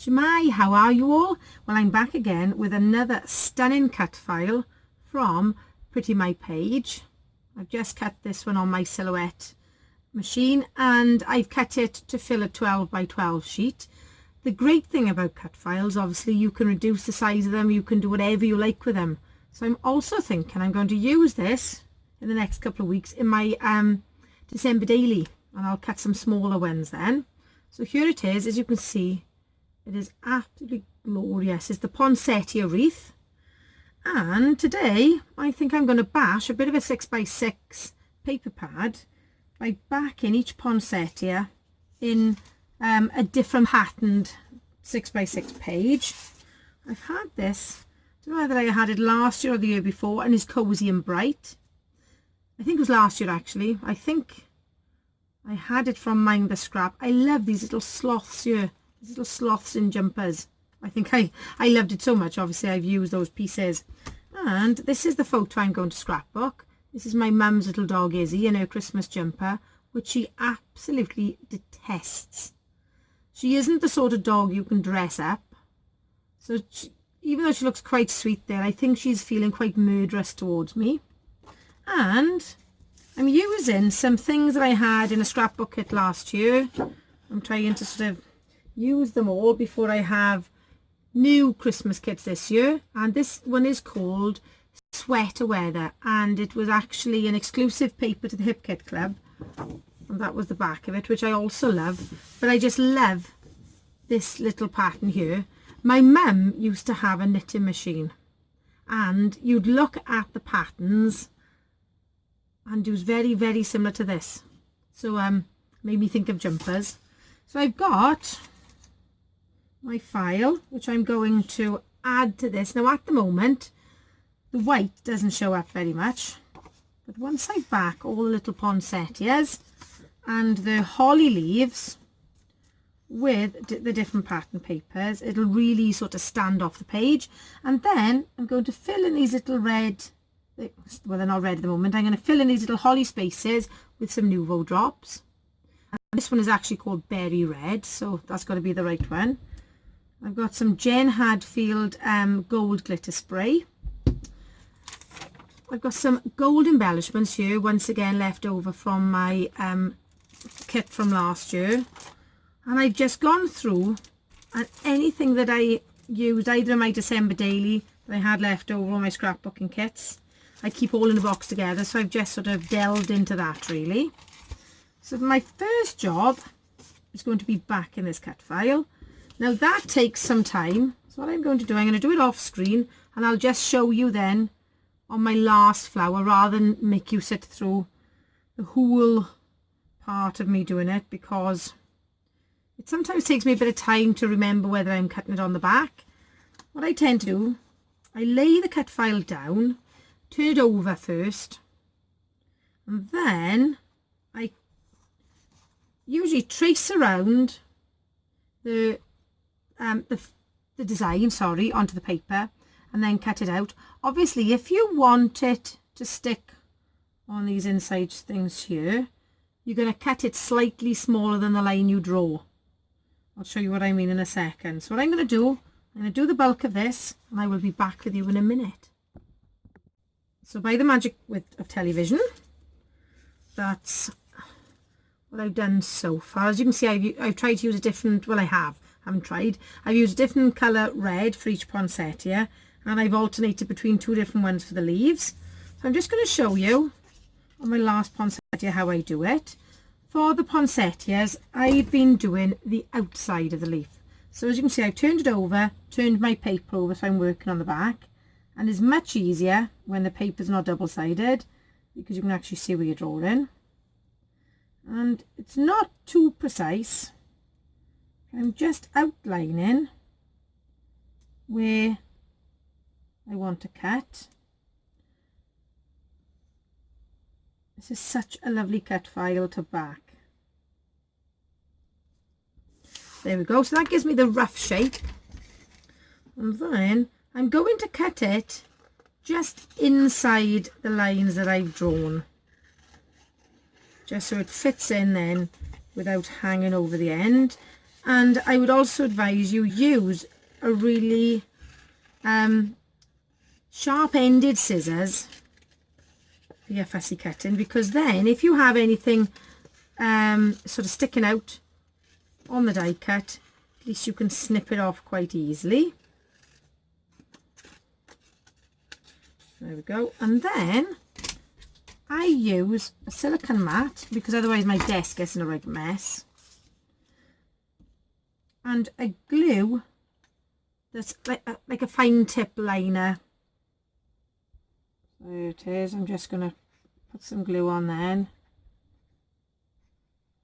Shemai, how are you all? Well, I'm back again with another stunning cut file from Pretty My Page. I've just cut this one on my silhouette machine and I've cut it to fill a 12 by 12 sheet. The great thing about cut files, obviously you can reduce the size of them, you can do whatever you like with them. So I'm also thinking I'm going to use this in the next couple of weeks in my December daily, and I'll cut some smaller ones then. So here it is, as you can see, it is absolutely glorious. It's the Poinsettia Wreath. And today I think I'm going to bash a bit of a 6x6 paper pad by backing each poinsettia in a different patterned 6x6 page. I've had this, I don't know whether I had it last year or the year before, and it's cozy and bright. I think it was last year actually. I think I had it from Mind the Scrap. I love these little sloths here. Little sloths in jumpers. I think I loved it so much. Obviously I've used those pieces. And this is the photo I'm going to scrapbook. This is my mum's little dog Izzy in her Christmas jumper, which she absolutely detests. She isn't the sort of dog you can dress up. So even though she looks quite sweet there, I think she's feeling quite murderous towards me. And I'm using some things that I had in a scrapbook kit last year. I'm trying to sort of use them all before I have new Christmas kits this year, and this one is called Sweater Weather, and it was actually an exclusive paper to the Hip Kit Club, and that was the back of it, which I also love. But I just love this little pattern here. My mum used to have a knitting machine, and you'd look at the patterns and it was very, very similar to this, so made me think of jumpers. So I've got my file, which I'm going to add to this. Now at the moment the white doesn't show up very much, but once I back all the little poinsettias and the holly leaves with the different pattern papers, it'll really sort of stand off the page. And then I'm going to fill in these little red, well they're not red at the moment, I'm going to fill in these little holly spaces with some Nouveau drops. And this one is actually called Berry Red, so that's got to be the right one. I've got some Jen Hadfield gold glitter spray. I've got some gold embellishments here, once again left over from my kit from last year. And I've just gone through, and anything that I used either in my December daily that I had left over on my scrapbooking kits, I keep all in a box together, so I've just sort of delved into that really. So my first job is going to be back in this cut file. Now that takes some time, so what I'm going to do, I'm going to do it off screen, and I'll just show you then on my last flower rather than make you sit through the whole part of me doing it, because it sometimes takes me a bit of time to remember whether I'm cutting it on the back. What I tend to do, I lay the cut file down, turn it over first, and then I usually trace around the design, onto the paper, and then cut it out. Obviously if you want it to stick on these inside things here, you're going to cut it slightly smaller than the line you draw. I'll show you what I mean in a second. So what I'm going to do, I'm going to do the bulk of this, and I will be back with you in a minute. So by the magic of television, that's what I've done so far. As you can see, I've tried to use a different, well I haven't tried. I've used a different colour red for each poinsettia, and I've alternated between two different ones for the leaves. So I'm just going to show you on my last poinsettia how I do it. For the poinsettias, I've been doing the outside of the leaf. So as you can see, I've turned it over, turned my paper over, so I'm working on the back. And it's much easier when the paper's not double-sided, because you can actually see where you're drawing. And it's not too precise. I'm just outlining where I want to cut. This is such a lovely cut file to back. There we go. So that gives me the rough shape. And then I'm going to cut it just inside the lines that I've drawn, just so it fits in then without hanging over the end. And I would also advise you use a really sharp-ended scissors for your fussy cutting, because then if you have anything sort of sticking out on the die cut, at least you can snip it off quite easily. There we go. And then I use a silicone mat, because otherwise my desk gets in a right mess, and a glue that's like a fine tip liner. There it is. I'm just going to put some glue on then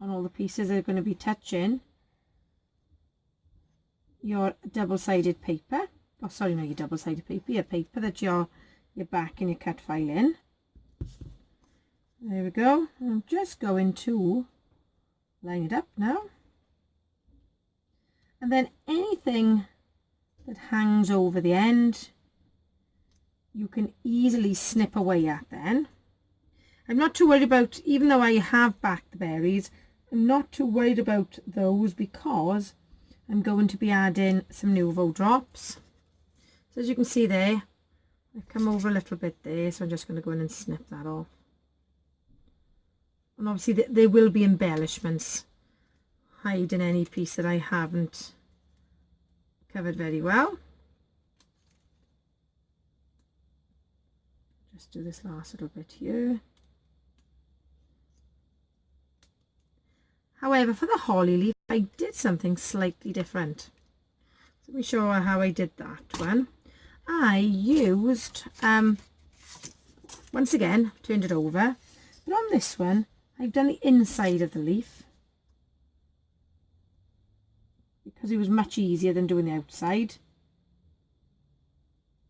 on all the pieces that are going to be touching your double-sided paper. Oh, sorry, not your double-sided paper, your paper that you're backing your cut file in. There we go. I'm just going to line it up now. And then anything that hangs over the end, you can easily snip away at then. I'm not too worried about, even though I have backed the berries, I'm not too worried about those, because I'm going to be adding some Nuvo drops. So as you can see there, I've come over a little bit there, so I'm just going to go in and snip that off. And obviously there will be embellishments hiding any piece that I haven't covered very well. Just do this last little bit here. However, for the holly leaf, I did something slightly different. So let me show you how I did that one. I used, once again, turned it over, but on this one, I've done the inside of the leaf, because it was much easier than doing the outside.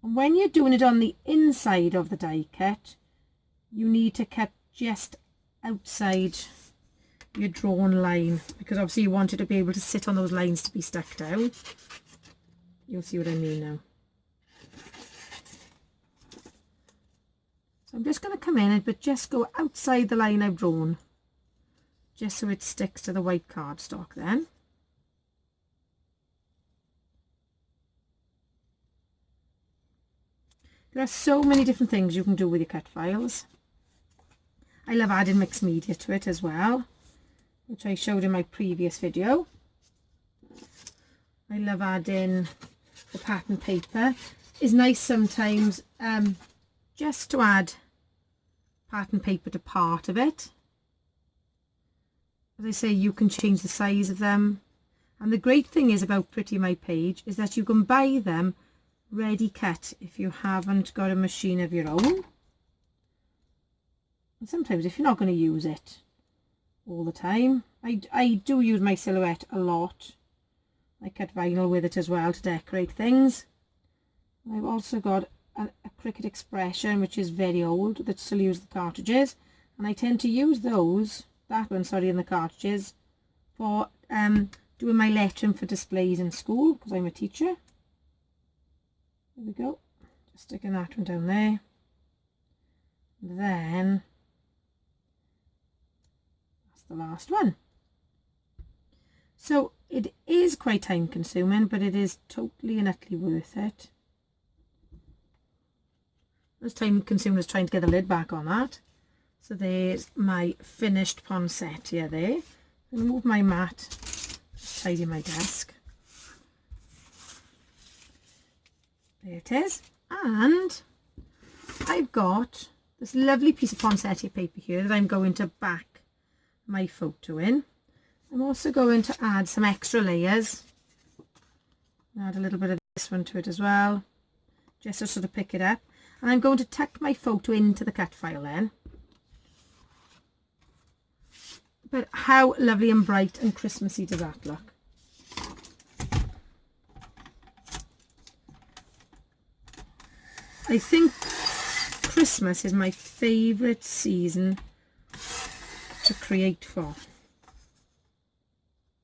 And when you're doing it on the inside of the die cut, you need to cut just outside your drawn line, because obviously you want it to be able to sit on those lines to be stuck down. You'll see what I mean now. So I'm just going to come in but just go outside the line I've drawn, just so it sticks to the white cardstock then. There are so many different things you can do with your cut files. I love adding mixed media to it as well, which I showed in my previous video. I love adding the pattern paper. It's nice sometimes just to add pattern paper to part of it. As I say, you can change the size of them. And the great thing is about Pretty My Page is that you can buy them ready cut if you haven't got a machine of your own. And sometimes if you're not going to use it all the time, I do use my silhouette a lot. I cut vinyl with it as well to decorate things. I've also got a Cricut Expression, which is very old, that still use the cartridges, and I tend to use that one in the cartridges for doing my lettering for displays in school, because I'm a teacher. There we go, just sticking that one down there. Then that's the last one. So it is quite time consuming, but it is totally and utterly worth it. It's time consuming is trying to get the lid back on that. So there's my finished poinsettia there. I'm going to move my mat, tidy my desk. There it is. And I've got this lovely piece of poinsettia paper here that I'm going to back my photo in. I'm also going to add some extra layers. Add a little bit of this one to it as well, just to sort of pick it up. And I'm going to tuck my photo into the cut file then. But how lovely and bright and Christmassy does that look? I think Christmas is my favourite season to create for.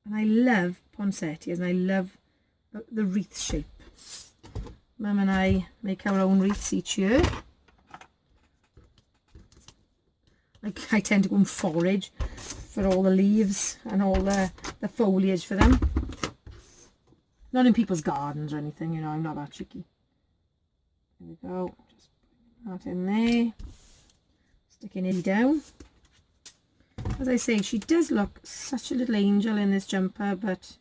And I love poinsettias, and I love the wreath shape. Mum and I make our own wreaths each year. I tend to go and forage for all the leaves and all the foliage for them. Not in people's gardens or anything, you know, I'm not that cheeky. There we go, just put that in there, sticking it down. As I say, she does look such a little angel in this jumper, but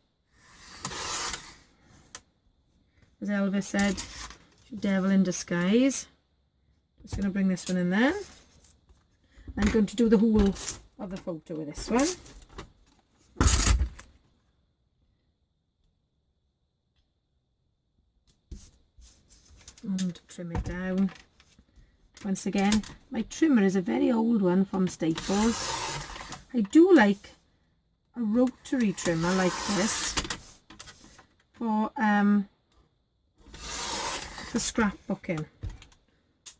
as Elvis said, she's a devil in disguise. Just going to bring this one in there. I'm going to do the whole of the photo with this one. And trim it down. Once again, my trimmer is a very old one from Staples. I do like a rotary trimmer like this for scrapbooking.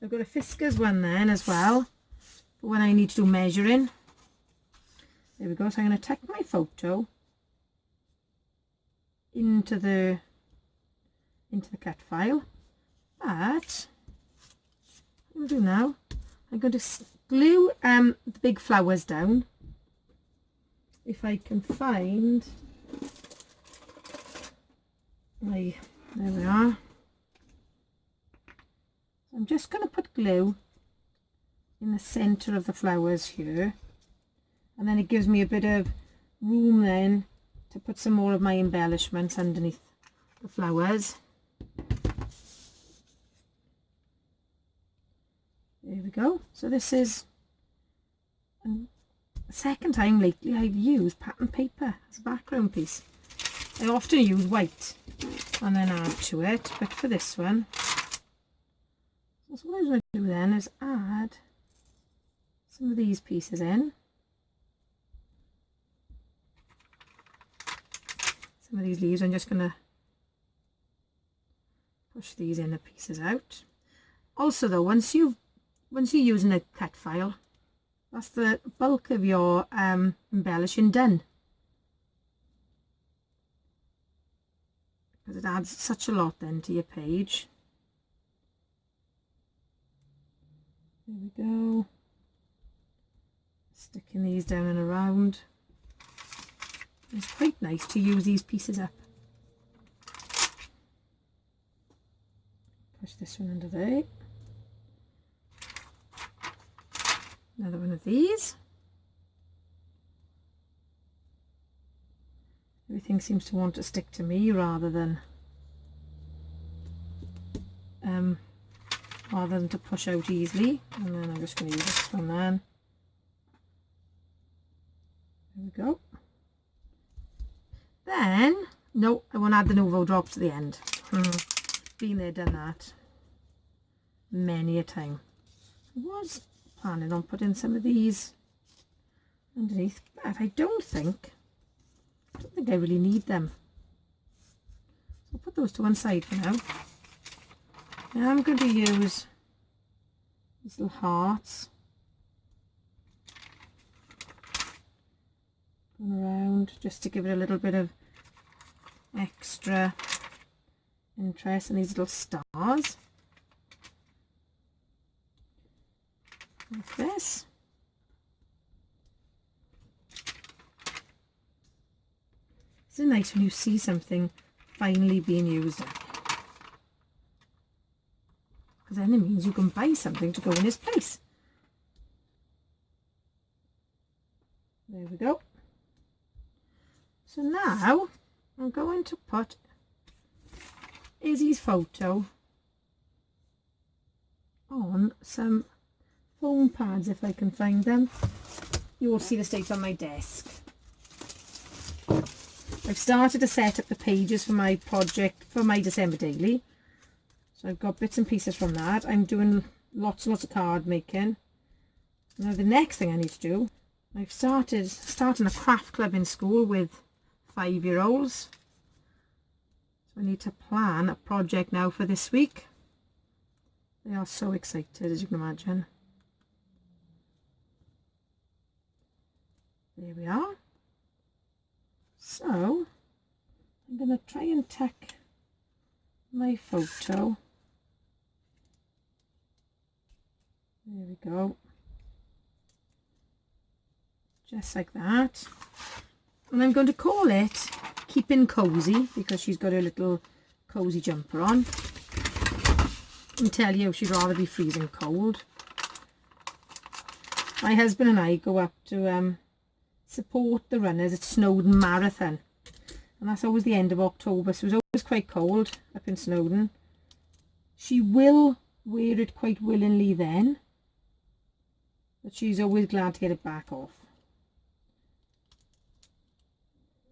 I've got a Fiskars one then as well for when I need to do measuring. There we go. So I'm going to tuck my photo into the cut file. But what I'll do now, I'm going to glue the big flowers down. If I can find there we are. I'm just going to put glue in the center of the flowers here, and then it gives me a bit of room then to put some more of my embellishments underneath the flowers. There we go. So this is the second time lately I've used pattern paper as a background piece. I often use white and then add to it, but for this one, so what I'm going to do then is add some of these pieces in. Some of these leaves, I'm just going to push these inner pieces out. Also though, once you're using a cut file, that's the bulk of your embellishing done. Because it adds such a lot then to your page. There we go. Sticking these down and around. It's quite nice to use these pieces up. Push this one under there. Another one of these. Everything seems to want to stick to me rather than to push out easily. And then I'm just going to use this one then. There we go. Then, no, I won't add the Nuvo drop to the end. Been there, done that many a time. I was planning on putting some of these underneath, but I don't think I really need them. So I'll put those to one side for now. Now I'm going to use these little hearts going around just to give it a little bit of extra interest, and these little stars like this. It's nice when you see something finally being used, because then it means you can buy something to go in its place. There we go. So now I'm going to put Izzy's photo on some foam pads if I can find them. You will see the state on my desk. I've started to set up the pages for my project for my December daily. So I've got bits and pieces from that. I'm doing lots and lots of card making. Now the next thing I need to do, I've starting a craft club in school with 5-year-olds. So I need to plan a project now for this week. They are so excited, as you can imagine. There we are. So I'm going to try and tuck my photo. There we go. Just like that. And I'm going to call it keeping cozy because she's got her little cozy jumper on. I tell you, she'd rather be freezing cold. My husband and I go up to support the runners at Snowdon Marathon, and that's always the end of October, so it's always quite cold up in Snowdon. She will wear it quite willingly then, but she's always glad to get it back off.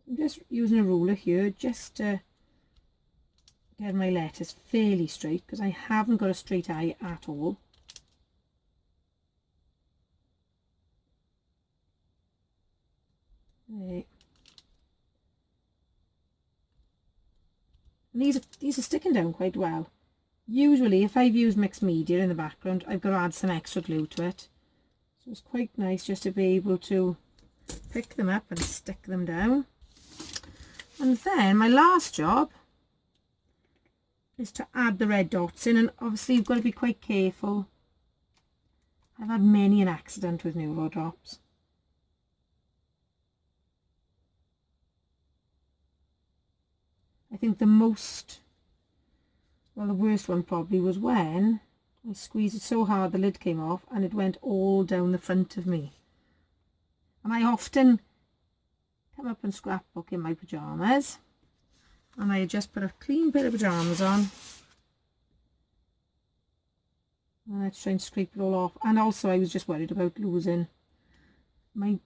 I'm just using a ruler here just to get my letters fairly straight, because I haven't got a straight eye at all. There. And these are sticking down quite well. Usually if I've used mixed media in the background, I've got to add some extra glue to it. So it's quite nice just to be able to pick them up and stick them down. And then my last job is to add the red dots in, and obviously you've got to be quite careful. I've had many an accident with Neuro drops. I think the worst one probably was when I squeezed it so hard the lid came off and it went all down the front of me. And I often come up and scrapbook in my pyjamas, and I just put a clean pair of pyjamas on and I try and scrape it all off. And also I was just worried about losing my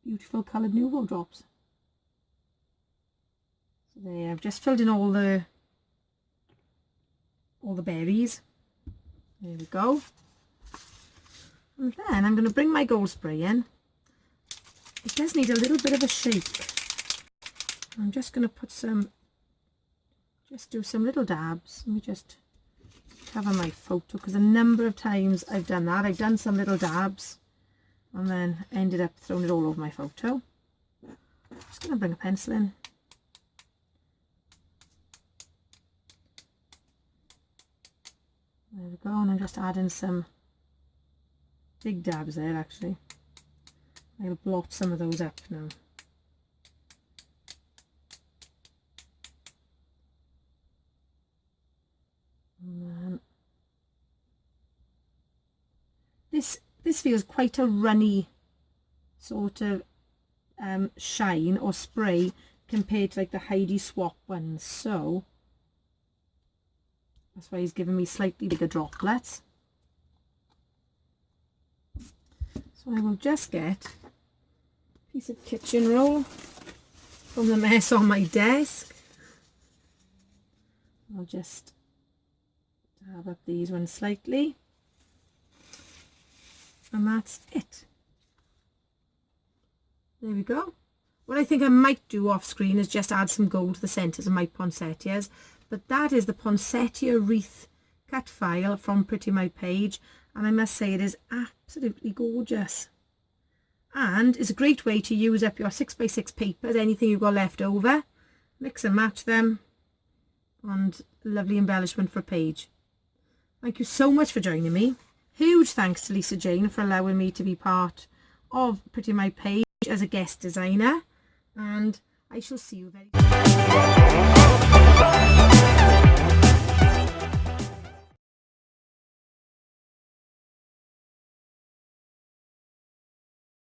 beautiful coloured Nuvo drops. So there, I've just filled in all the berries. There we go. And then I'm going to bring my gold spray in. It does need a little bit of a shake. I'm just going to put do some little dabs. Let me just cover my photo, because a number of times I've done that. I've done some little dabs and then ended up throwing it all over my photo. Just going to bring a pencil in. There we go, and I'm just adding some big dabs there actually. I'll blot some of those up now. And this feels quite a runny sort of shine or spray compared to like the Heidi Swap ones, so that's why he's giving me slightly bigger droplets. So I will just get a piece of kitchen roll from the mess on my desk. I'll just dab up these ones slightly. And that's it. There we go. What I think I might do off screen is just add some gold to the centres of my poinsettias. But that is the Poinsettia Wreath cut file from Pretty My Page, and I must say it is absolutely gorgeous. And it's a great way to use up your 6x6 papers, anything you've got left over. Mix and match them, and lovely embellishment for a page. Thank you so much for joining me. Huge thanks to Lisa Jane for allowing me to be part of Pretty My Page as a guest designer, and I shall see you very soon.